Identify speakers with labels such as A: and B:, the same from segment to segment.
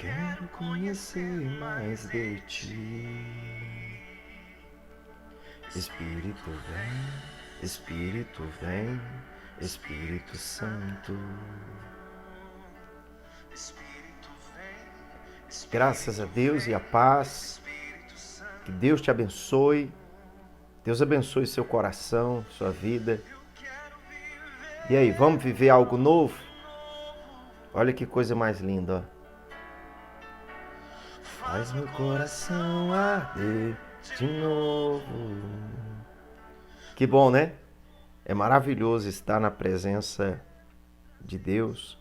A: Quero conhecer mais de ti. Espírito vem, Espírito vem, Espírito Santo. Graças a Deus e a paz. Que Deus te abençoe. Deus abençoe seu coração, sua vida. E aí, vamos viver algo novo? Olha que coisa mais linda, ó. Faz meu coração arder de novo. Que bom, né? É maravilhoso estar na presença de Deus.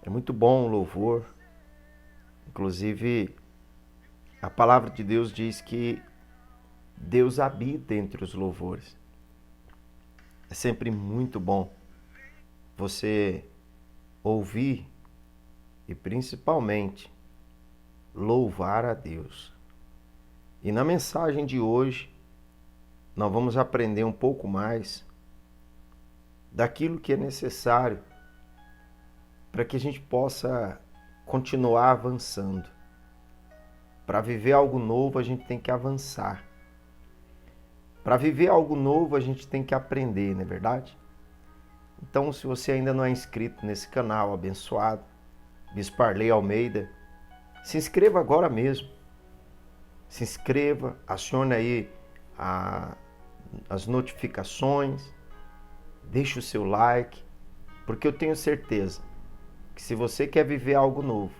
A: É muito bom o louvor. Inclusive, a palavra de Deus diz que Deus habita entre os louvores. É sempre muito bom você ouvir e principalmente louvar a Deus. E na mensagem de hoje, nós vamos aprender um pouco mais daquilo que é necessário para que a gente possa continuar avançando. Para viver algo novo, a gente tem que avançar. Para viver algo novo, a gente tem que aprender, não é verdade? Então, se você ainda não é inscrito nesse canal abençoado, Bispo Arley Almeida, se inscreva agora mesmo. Se inscreva, acione aí as notificações, deixe o seu like, porque eu tenho certeza que se você quer viver algo novo,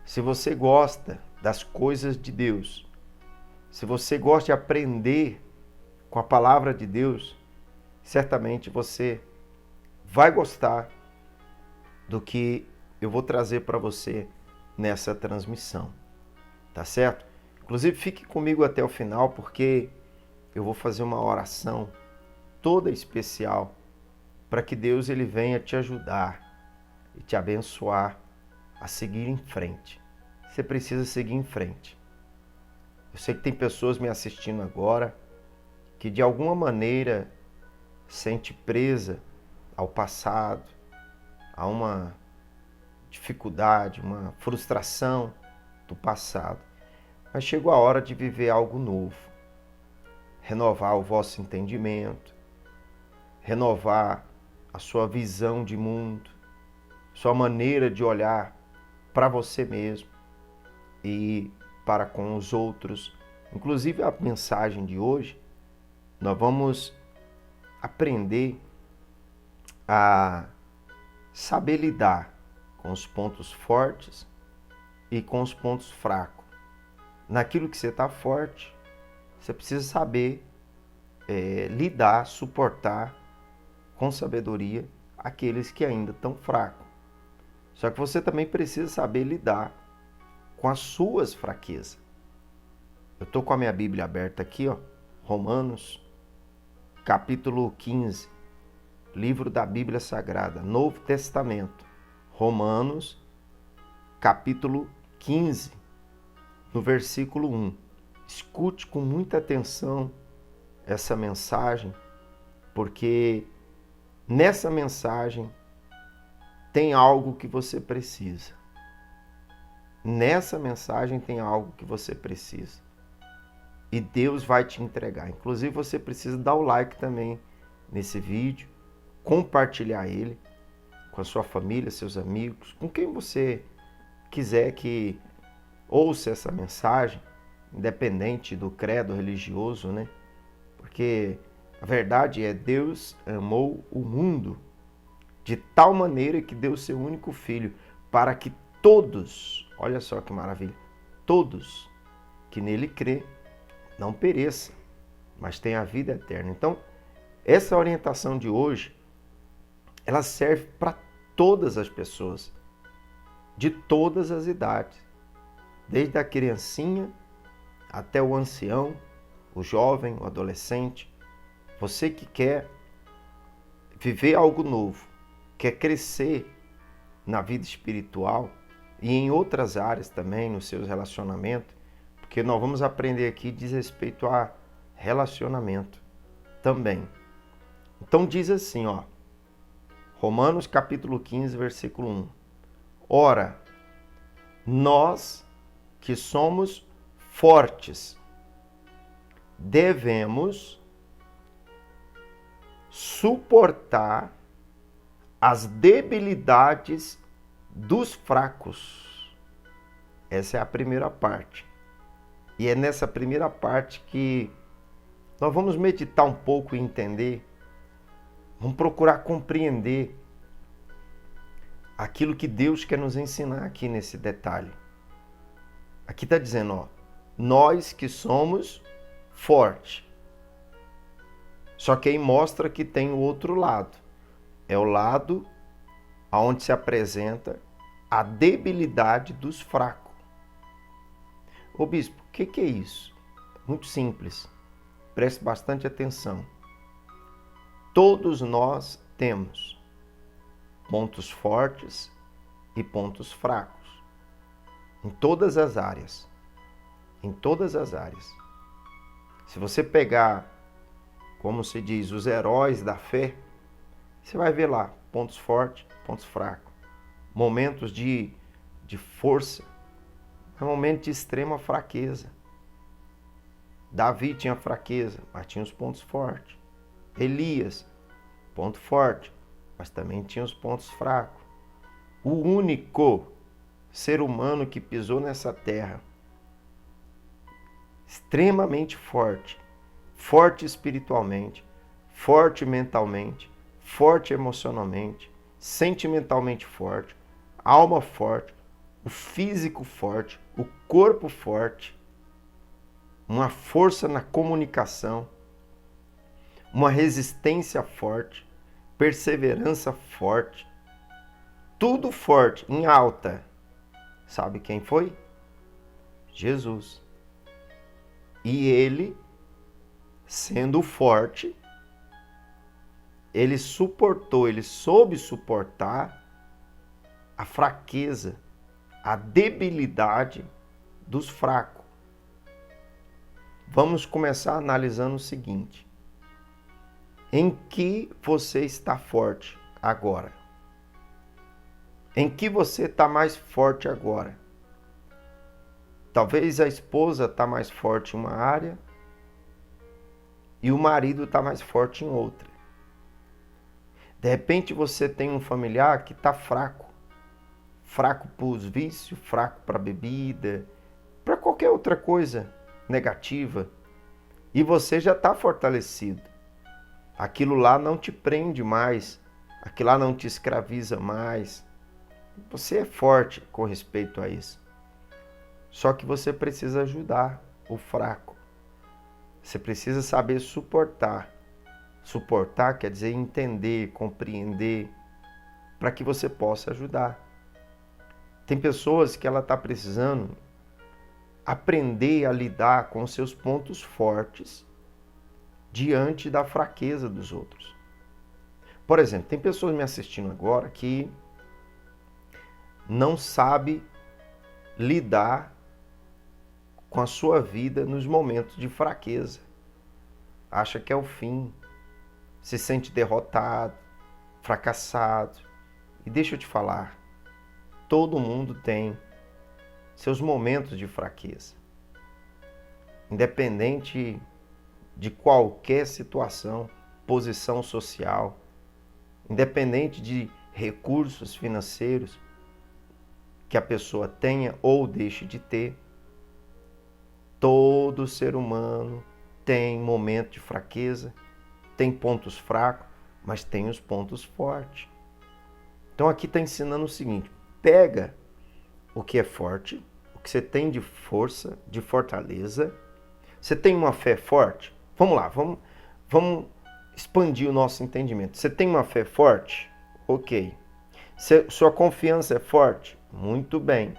A: se você gosta das coisas de Deus, se você gosta de aprender com a palavra de Deus, certamente você vai gostar do que eu vou trazer para você nessa transmissão, tá certo? Inclusive, fique comigo até o final, porque eu vou fazer uma oração toda especial para que Deus ele venha te ajudar e te abençoar a seguir em frente. Você precisa seguir em frente. Eu sei que tem pessoas me assistindo agora que de alguma maneira sente presa ao passado, a uma dificuldade, uma frustração do passado. Mas chegou a hora de viver algo novo. Renovar o vosso entendimento, renovar a sua visão de mundo, sua maneira de olhar para você mesmo e para com os outros. Inclusive a mensagem de hoje, nós vamos aprender a saber lidar com os pontos fortes e com os pontos fracos. Naquilo que você está forte, você precisa saber lidar, suportar com sabedoria aqueles que ainda estão fracos. Só que você também precisa saber lidar com as suas fraquezas. Eu estou com a minha Bíblia aberta aqui, ó, Romanos, capítulo 15, livro da Bíblia Sagrada, Novo Testamento. Romanos, capítulo 15, no versículo 1. Escute com muita atenção essa mensagem, porque nessa mensagem tem algo que você precisa. Nessa mensagem tem algo que você precisa. E Deus vai te entregar. Inclusive você precisa dar o like também nesse vídeo, compartilhar ele com a sua família, seus amigos, com quem você quiser que ouça essa mensagem, independente do credo religioso, né? Porque a verdade é, Deus amou o mundo de tal maneira que deu seu único filho para que todos, olha só que maravilha, todos que nele crê não pereça, mas tenha a vida eterna. Então, essa orientação de hoje, ela serve para todas as pessoas, de todas as idades, desde a criancinha até o ancião, o jovem, o adolescente. Você que quer viver algo novo, quer crescer na vida espiritual e em outras áreas também, nos seus relacionamentos, porque nós vamos aprender aqui diz respeito a relacionamento também. Então diz assim, ó, Romanos capítulo 15, versículo 1. Ora, Nós que somos fortes devemos suportar as debilidades dos fracos. Essa é a primeira parte. E é nessa primeira parte que nós vamos meditar um pouco e entender, vamos procurar compreender aquilo que Deus quer nos ensinar aqui nesse detalhe. Aqui está dizendo, ó, nós que somos fortes. Só que aí mostra que tem o outro lado. É o lado onde se apresenta a debilidade dos fracos. Ô bispo, o que é isso? Muito simples. Preste bastante atenção. Todos nós temos pontos fortes e pontos fracos. Em todas as áreas. Em todas as áreas. Se você pegar, como se diz, os heróis da fé, você vai ver lá pontos fortes, pontos fracos. Momentos de força, momentos de extrema fraqueza. Davi tinha fraqueza, mas tinha os pontos fortes. Elias, ponto forte, mas também tinha os pontos fracos. O único ser humano que pisou nessa terra, extremamente forte, forte espiritualmente, forte mentalmente, forte emocionalmente, sentimentalmente forte, alma forte, o físico forte, o corpo forte, uma força na comunicação, uma resistência forte, perseverança forte, tudo forte, em alta. Sabe quem foi? Jesus. E ele, sendo forte, ele suportou, ele soube suportar a fraqueza, a debilidade dos fracos. Vamos começar analisando o seguinte. Em que você está forte agora? Em que você está mais forte agora? Talvez a esposa está mais forte em uma área e o marido está mais forte em outra. De repente você tem um familiar que está fraco. Fraco para os vícios, fraco para a bebida, para qualquer outra coisa negativa. E você já está fortalecido. Aquilo lá não te prende mais. Aquilo lá não te escraviza mais. Você é forte com respeito a isso. Só que você precisa ajudar o fraco. Você precisa saber suportar. Suportar quer dizer entender, compreender, para que você possa ajudar. Tem pessoas que ela está precisando aprender a lidar com os seus pontos fortes diante da fraqueza dos outros. Por exemplo, tem pessoas me assistindo agora que não sabe lidar com a sua vida nos momentos de fraqueza. Acha que é o fim. Se sente derrotado, fracassado. E deixa eu te falar, todo mundo tem seus momentos de fraqueza. Independente de qualquer situação, posição social, independente de recursos financeiros que a pessoa tenha ou deixe de ter, todo ser humano tem momento de fraqueza, tem pontos fracos, mas tem os pontos fortes. Então aqui está ensinando o seguinte, pega o que é forte, o que você tem de força, de fortaleza. Você tem uma fé forte? Vamos lá, vamos expandir o nosso entendimento. Você tem uma fé forte? Ok. Sua confiança é forte? Muito bem.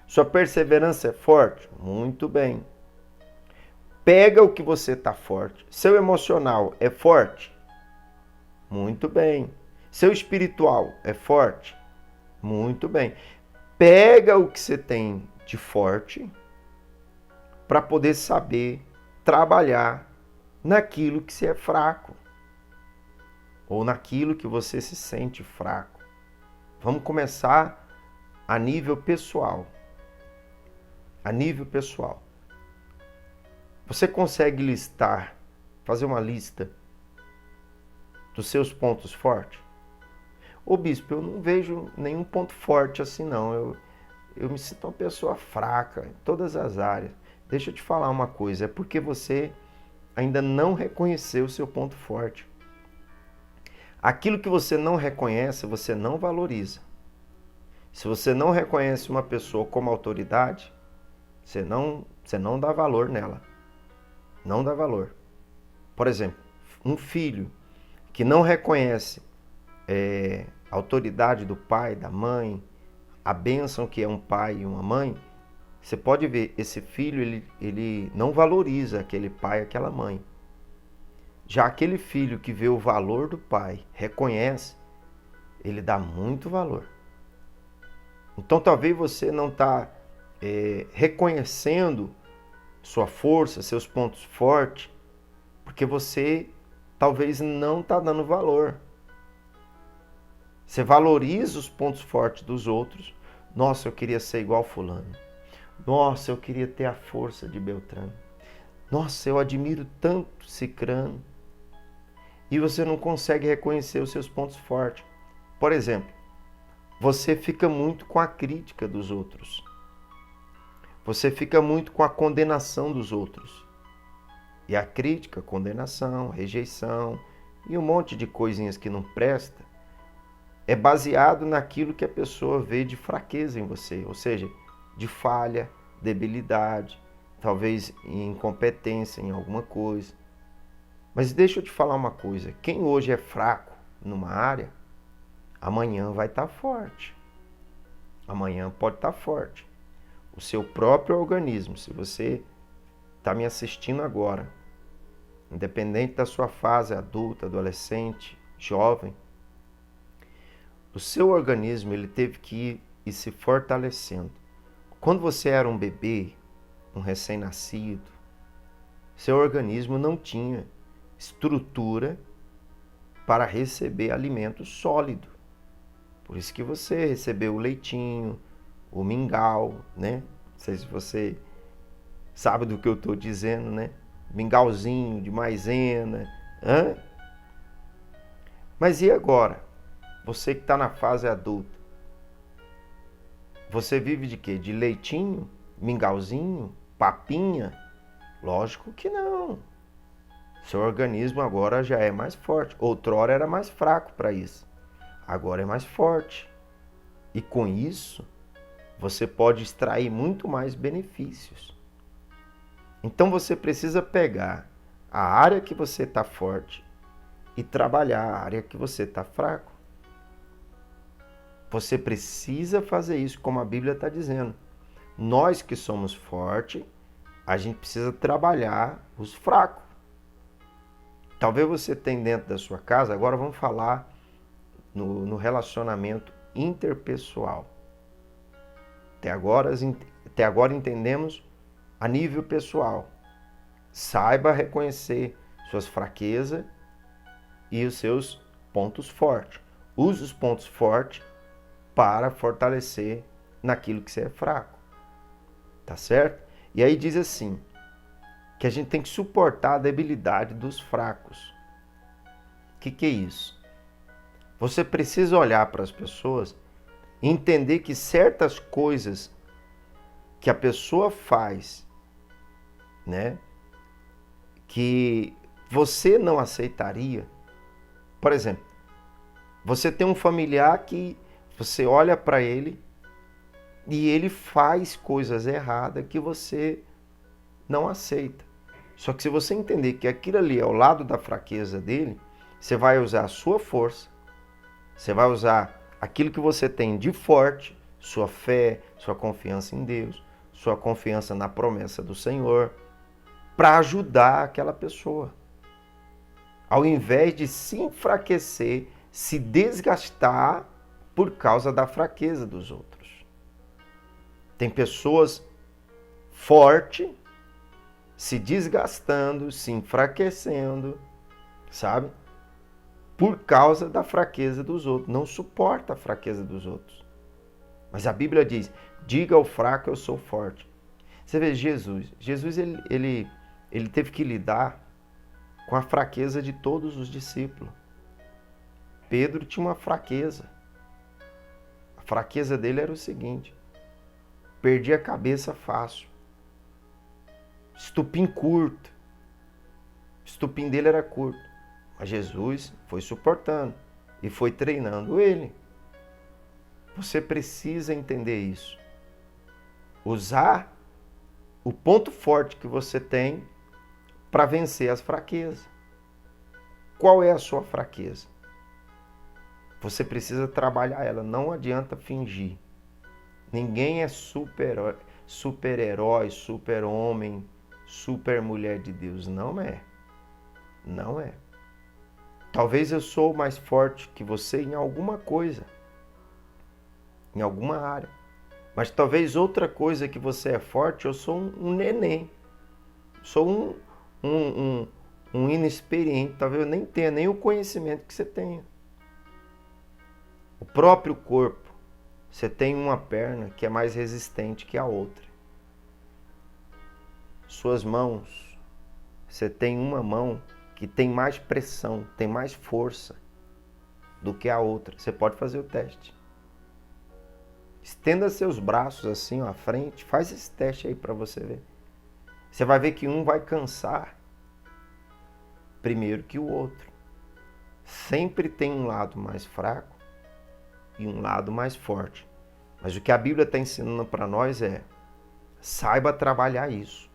A: Sua perseverança é forte? Muito bem. Pega o que você está forte. Seu emocional é forte? Muito bem. Seu espiritual é forte? Muito bem. Pega o que você tem de forte para poder saber trabalhar naquilo que você é fraco ou naquilo que você se sente fraco. Vamos começar a nível pessoal. a nível pessoal. Você consegue listar, fazer uma lista dos seus pontos fortes? Ô bispo, eu não vejo nenhum ponto forte assim não. Eu me sinto uma pessoa fraca em todas as áreas. Deixa eu te falar uma coisa, é porque você ainda não reconheceu o seu ponto forte. Aquilo que você não reconhece, você não valoriza. Se você não reconhece uma pessoa como autoridade, você não dá valor nela. Não dá valor. Por exemplo, um filho que não reconhece a autoridade do pai, da mãe, a bênção que é um pai e uma mãe, você pode ver, esse filho ele não valoriza aquele pai, aquela mãe. Já aquele filho que vê o valor do pai, reconhece, ele dá muito valor. Então talvez você não está reconhecendo sua força, seus pontos fortes, porque você talvez não está dando valor. Você valoriza os pontos fortes dos outros. Nossa, eu queria ser igual fulano. Nossa, eu queria ter a força de Beltrano. Nossa, eu admiro tanto Cicrano. E você não consegue reconhecer os seus pontos fortes. Por exemplo, você fica muito com a crítica dos outros. Você fica muito com a condenação dos outros. E a crítica, condenação, rejeição e um monte de coisinhas que não presta é baseado naquilo que a pessoa vê de fraqueza em você, ou seja, de falha, debilidade, talvez incompetência em alguma coisa. Mas deixa eu te falar uma coisa, quem hoje é fraco numa área, amanhã vai estar forte. Amanhã pode estar forte. O seu próprio organismo, se você está me assistindo agora, independente da sua fase adulta, adolescente, jovem, o seu organismo ele teve que ir se fortalecendo. Quando você era um bebê, um recém-nascido, seu organismo não tinha estrutura para receber alimento sólido. Por isso que você recebeu o leitinho, o mingau, né? Não sei se você sabe do que eu estou dizendo, né? Mingauzinho de maisena. Mas e agora? Você que está na fase adulta, você vive de quê? De leitinho? Mingauzinho? Papinha? Lógico que não. Seu organismo agora já é mais forte. Outrora era mais fraco para isso. Agora é mais forte. E com isso, você pode extrair muito mais benefícios. Então você precisa pegar a área que você está forte e trabalhar a área que você está fraco. Você precisa fazer isso, como a Bíblia está dizendo. Nós que somos fortes, a gente precisa trabalhar os fracos. Talvez você tenha dentro da sua casa, agora vamos falar no relacionamento interpessoal. Até agora entendemos a nível pessoal. Saiba reconhecer suas fraquezas e os seus pontos fortes. Use os pontos fortes para fortalecer naquilo que você é fraco. Tá certo? E aí diz assim, que a gente tem que suportar a debilidade dos fracos. O que é isso? Você precisa olhar para as pessoas e entender que certas coisas que a pessoa faz, né, que você não aceitaria. Por exemplo, você tem um familiar que você olha para ele e ele faz coisas erradas que você não aceita. Só que se você entender que aquilo ali é o lado da fraqueza dele, você vai usar a sua força, você vai usar aquilo que você tem de forte, sua fé, sua confiança em Deus, sua confiança na promessa do Senhor, para ajudar aquela pessoa. Ao invés de se enfraquecer, se desgastar por causa da fraqueza dos outros. Tem pessoas fortes se desgastando, se enfraquecendo, sabe? Por causa da fraqueza dos outros. Não suporta a fraqueza dos outros. Mas a Bíblia diz, diga ao fraco, eu sou forte. Você vê Jesus. Jesus ele teve que lidar com a fraqueza de todos os discípulos. Pedro tinha uma fraqueza. A fraqueza dele era o seguinte: perdia a cabeça fácil. Estupim curto. O estupim dele era curto. Mas Jesus foi suportando e foi treinando ele. Você precisa entender isso. Usar o ponto forte que você tem para vencer as fraquezas. Qual é a sua fraqueza? Você precisa trabalhar ela, não adianta fingir. Ninguém é super-herói, super-homem, super-mulher de Deus. Não é. Não é. Talvez eu sou mais forte que você em alguma coisa, em alguma área. Mas talvez outra coisa que você é forte, eu sou um neném. Sou um inexperiente. Talvez eu nem tenha nem o conhecimento que você tenha. O próprio corpo. Você tem uma perna que é mais resistente que a outra. Suas mãos. Você tem uma mão que tem mais pressão, tem mais força do que a outra. Você pode fazer o teste. Estenda seus braços assim ó, à frente. Faz esse teste aí para você ver. Você vai ver que um vai cansar primeiro que o outro. Sempre tem um lado mais fraco e um lado mais forte. Mas o que a Bíblia está ensinando para nós é: saiba trabalhar isso.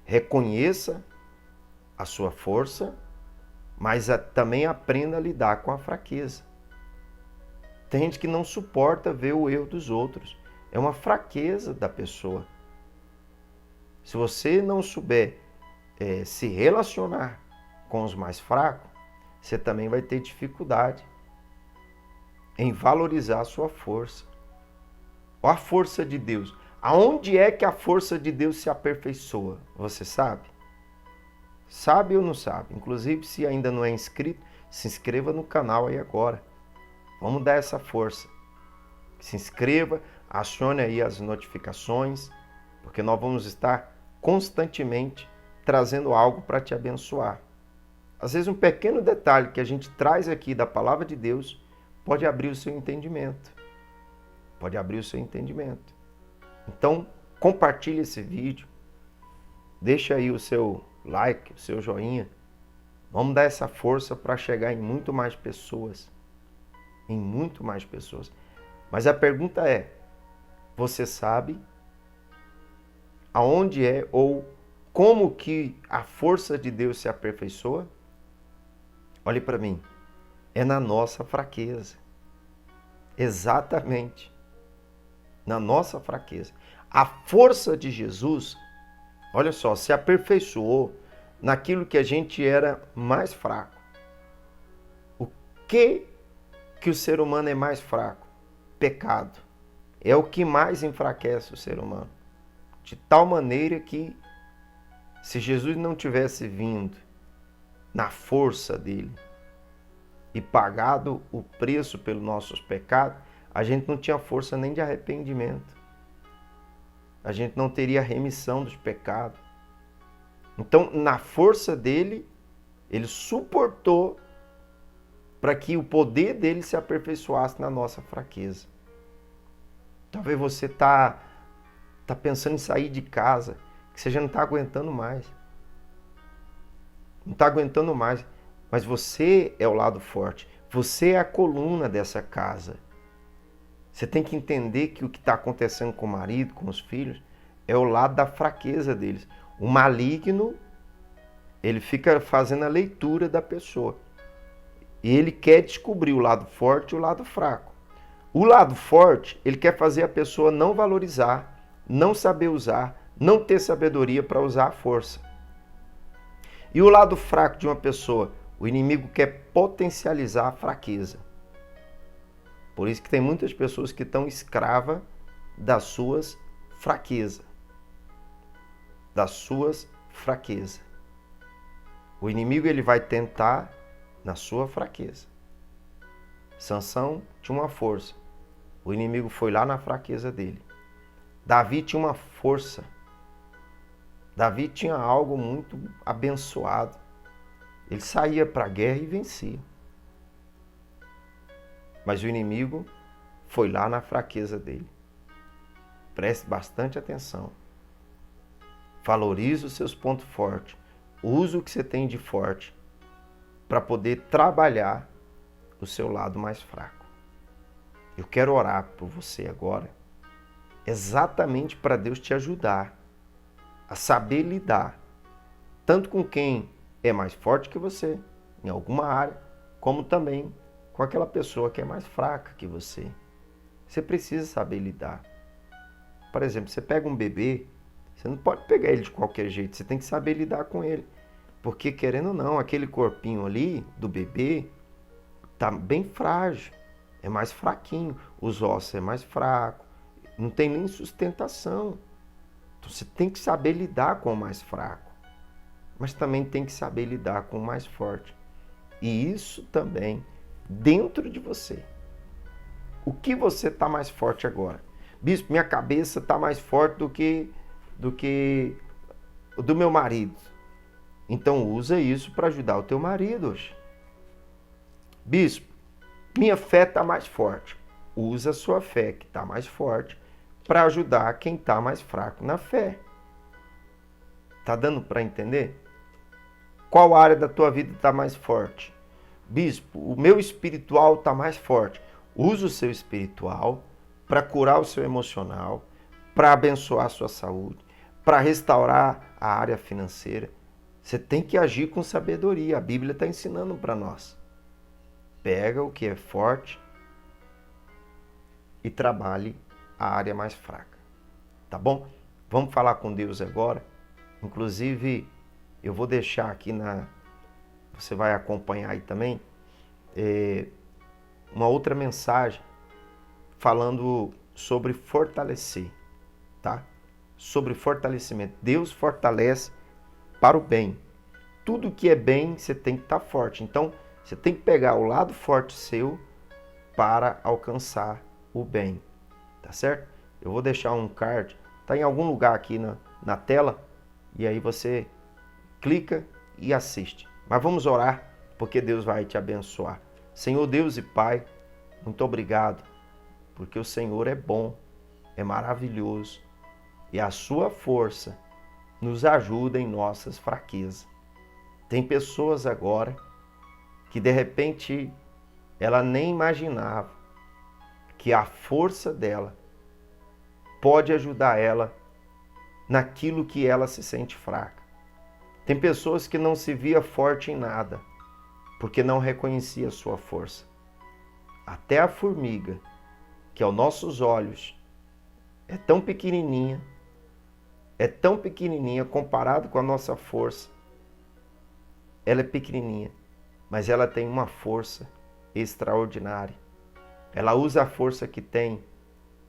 A: Reconheça a sua força, mas também aprenda a lidar com a fraqueza. Tem gente que não suporta ver o erro dos outros. É uma fraqueza da pessoa. Se você não souber se relacionar com os mais fracos, você também vai ter dificuldade em valorizar a sua força. Olha a força de Deus. Aonde é que a força de Deus se aperfeiçoa? Você sabe? Sabe ou não sabe? Inclusive, se ainda não é inscrito, se inscreva no canal aí agora. Vamos dar essa força. Se inscreva, acione aí as notificações, porque nós vamos estar constantemente trazendo algo para te abençoar. Às vezes um pequeno detalhe que a gente traz aqui da palavra de Deus pode abrir o seu entendimento. Pode abrir o seu entendimento. Então, compartilhe esse vídeo. Deixa aí o seu like, o seu joinha. Vamos dar essa força para chegar em muito mais pessoas. Em muito mais pessoas. Mas a pergunta é: você sabe aonde é ou como que a força de Deus se aperfeiçoa? Olhe para mim. É na nossa fraqueza. Exatamente. Na nossa fraqueza. A força de Jesus, olha só, se aperfeiçoou naquilo que a gente era mais fraco. O que o ser humano é mais fraco? Pecado. É o que mais enfraquece o ser humano. De tal maneira que, se Jesus não tivesse vindo na força dele e pagado o preço pelos nossos pecados, a gente não tinha força nem de arrependimento. A gente não teria remissão dos pecados. Então, na força dele, ele suportou para que o poder dele se aperfeiçoasse na nossa fraqueza. Talvez você está pensando em sair de casa, que você já não está aguentando mais. Não está aguentando mais. Mas você é o lado forte. Você é a coluna dessa casa. Você tem que entender que o que está acontecendo com o marido, com os filhos, é o lado da fraqueza deles. O maligno, ele fica fazendo a leitura da pessoa. E ele quer descobrir o lado forte e o lado fraco. O lado forte, ele quer fazer a pessoa não valorizar, não saber usar, não ter sabedoria para usar a força. E o lado fraco de uma pessoa, o inimigo quer potencializar a fraqueza. Por isso que tem muitas pessoas que estão escravas das suas fraquezas. Das suas fraquezas. O inimigo ele vai tentar na sua fraqueza. Sansão tinha uma força. O inimigo foi lá na fraqueza dele. Davi tinha uma força. Davi tinha algo muito abençoado. Ele saía para a guerra e vencia. Mas o inimigo foi lá na fraqueza dele. Preste bastante atenção. Valorize os seus pontos fortes. Use o que você tem de forte para poder trabalhar o seu lado mais fraco. Eu quero orar por você agora, exatamente para Deus te ajudar a saber lidar, tanto com quem é mais forte que você, em alguma área, como também com aquela pessoa que é mais fraca que você. Você precisa saber lidar. Por exemplo, você pega um bebê, você não pode pegar ele de qualquer jeito, você tem que saber lidar com ele. Porque, querendo ou não, aquele corpinho ali do bebê está bem frágil, é mais fraquinho, os ossos é mais fraco, não tem nem sustentação. Então você tem que saber lidar com o mais fraco, mas também tem que saber lidar com o mais forte. E isso também dentro de você. O que você está mais forte agora? Bispo, minha cabeça está mais forte do que o do meu marido. Então usa isso para ajudar o teu marido hoje. Bispo, minha fé está mais forte. Usa a sua fé, que está mais forte, para ajudar quem está mais fraco na fé. Tá dando para entender? Qual área da tua vida está mais forte? Bispo, o meu espiritual está mais forte. Usa o seu espiritual para curar o seu emocional, para abençoar a sua saúde, para restaurar a área financeira. Você tem que agir com sabedoria. A Bíblia está ensinando para nós. Pega o que é forte e trabalhe a área mais fraca. Tá bom? Vamos falar com Deus agora. Inclusive, eu vou deixar aqui você vai acompanhar aí também, uma outra mensagem falando sobre fortalecer, tá? Sobre fortalecimento. Deus fortalece para o bem. Tudo que é bem, você tem que estar forte. Então, você tem que pegar o lado forte seu para alcançar o bem, tá certo? Eu vou deixar um card, tá em algum lugar aqui na tela, e aí você clica e assiste. Mas vamos orar, porque Deus vai te abençoar. Senhor Deus e Pai, muito obrigado, porque o Senhor é bom, é maravilhoso, e a sua força nos ajuda em nossas fraquezas. Tem pessoas agora que de repente ela nem imaginava que a força dela pode ajudar ela naquilo que ela se sente fraca. Tem pessoas que não se via forte em nada, porque não reconhecia a sua força. Até a formiga, que aos nossos olhos é tão pequenininha comparado com a nossa força. Ela é pequenininha, mas ela tem uma força extraordinária. Ela usa a força que tem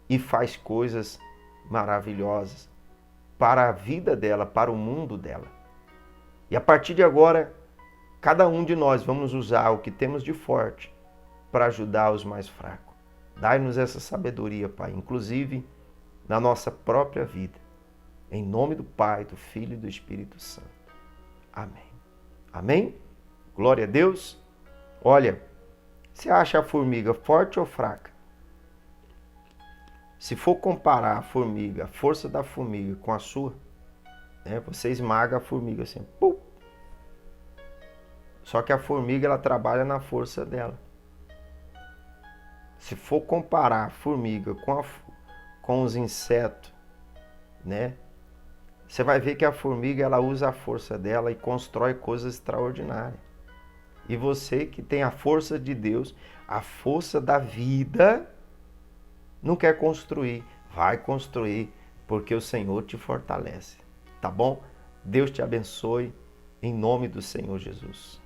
A: e faz coisas maravilhosas para a vida dela, para o mundo dela. E a partir de agora, cada um de nós vamos usar o que temos de forte para ajudar os mais fracos. Dai-nos essa sabedoria, Pai, inclusive na nossa própria vida. Em nome do Pai, do Filho e do Espírito Santo. Amém. Amém? Glória a Deus. Olha, você acha a formiga forte ou fraca? Se for comparar a formiga, a força da formiga com a sua, você esmaga a formiga assim. Pum. Só que a formiga ela trabalha na força dela. Se for comparar a formiga com os insetos, você vai ver que a formiga ela usa a força dela e constrói coisas extraordinárias. E você que tem a força de Deus, a força da vida, não quer construir, vai construir, porque o Senhor te fortalece. Tá bom? Deus te abençoe, em nome do Senhor Jesus.